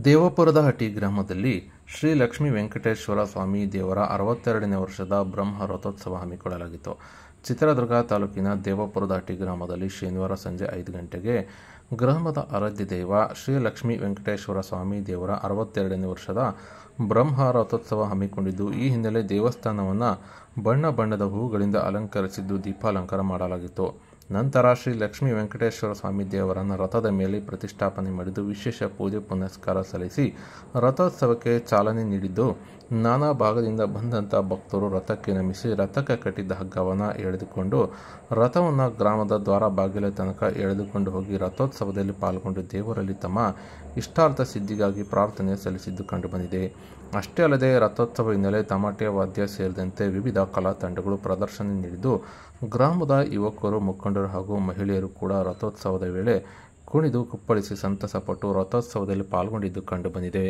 ದೇವಪುರದ ಹಟ್ಟಿ ಗ್ರಾಮದಲ್ಲಿ ಶ್ರೀ ಲಕ್ಷ್ಮೀ ವೆಂಕಟೇಶ್ವರ ಸ್ವಾಮಿ ದೇವರ 62ನೇ ವರ್ಷದ ಬ್ರಹ್ಮ ರಥೋತ್ಸವ ಹಮ್ಮಿಕೊಳ್ಳಲಾಗಿತ್ತು. ಚಿತ್ರದುರ್ಗ ತಾಲೂಕಿನ ದೇವಪುರದ ಹಟ್ಟಿ ಗ್ರಾಮದಲ್ಲಿ ಶನಿವಾರ ಸಂಜೆ 5 ಗಂಟೆಗೆ ಗ್ರಾಮದ ಆರಾಧ್ಯ ದೈವ ಶ್ರೀ ಲಕ್ಷ್ಮೀ ವೆಂಕಟೇಶ್ವರ ಸ್ವಾಮಿ ದೇವರ 62ನೇ ವರ್ಷದ ಬ್ರಹ್ಮ ರಥೋತ್ಸವ ಹಮ್ಮಿಕೊಂಡಿದ್ದು, ಈ ಹಿನ್ನೆಲೆ ದೇವಸ್ಥಾನವನ್ನು ಬಣ್ಣ ಬಣ್ಣದ ಹೂಗಳಿಂದ ಅಲಂಕರಿಸಿದ್ದು ದೀಪಾಲಂಕಾರ ಮಾಡಲಾಗಿತ್ತು. ನಂತರ ಶ್ರೀ ಲಕ್ಷ್ಮೀ ವೆಂಕಟೇಶ್ವರ ಸ್ವಾಮಿ ದೇವರನ್ನು ರಥದ ಮೇಲೆ ಪ್ರತಿಷ್ಠಾಪನೆ ಮಾಡಿದ್ದು, ವಿಶೇಷ ಪೂಜೆ ಪುನಸ್ಕಾರ ಸಲ್ಲಿಸಿ ರಥೋತ್ಸವಕ್ಕೆ ಚಾಲನೆ ನೀಡಿದ್ದು, ನಾನಾ ಭಾಗದಿಂದ ಬಂದಂಥ ಭಕ್ತರು ರಥಕ್ಕೆ ನಮಿಸಿ ರಥಕ್ಕೆ ಕಟ್ಟಿದ್ದ ಹಗ್ಗವನ್ನು ಎಳೆದುಕೊಂಡು ರಥವನ್ನು ಗ್ರಾಮದ ದ್ವಾರ ಬಾಗಿಲ ತನಕ ಎಳೆದುಕೊಂಡು ಹೋಗಿ ರಥೋತ್ಸವದಲ್ಲಿ ಪಾಲ್ಗೊಂಡು ದೇವರಲ್ಲಿ ತಮ್ಮ ಇಷ್ಟಾರ್ಥ ಸಿದ್ಧಿಗಾಗಿ ಪ್ರಾರ್ಥನೆ ಸಲ್ಲಿಸಿದ್ದು ಕಂಡುಬಂದಿದೆ. ಅಷ್ಟೇ ಅಲ್ಲದೆ ರಥೋತ್ಸವ ಹಿನ್ನೆಲೆ ತಮಟೆ ವಾದ್ಯ ಸೇರಿದಂತೆ ವಿವಿಧ ಕಲಾ ತಂಡಗಳು ಪ್ರದರ್ಶನ ನೀಡಿದ್ದು, ಗ್ರಾಮದ ಯುವಕರು, ಮುಖಂಡರು ಹಾಗೂ ಮಹಿಳೆಯರು ಕೂಡ ರಥೋತ್ಸವದ ವೇಳೆ ಕುಣಿದು ಕುಪ್ಪಳಿಸಿ ಸಂತಸಪಟ್ಟು ರಥೋತ್ಸವದಲ್ಲಿ ಪಾಲ್ಗೊಂಡಿದ್ದು ಕಂಡುಬಂದಿದೆ.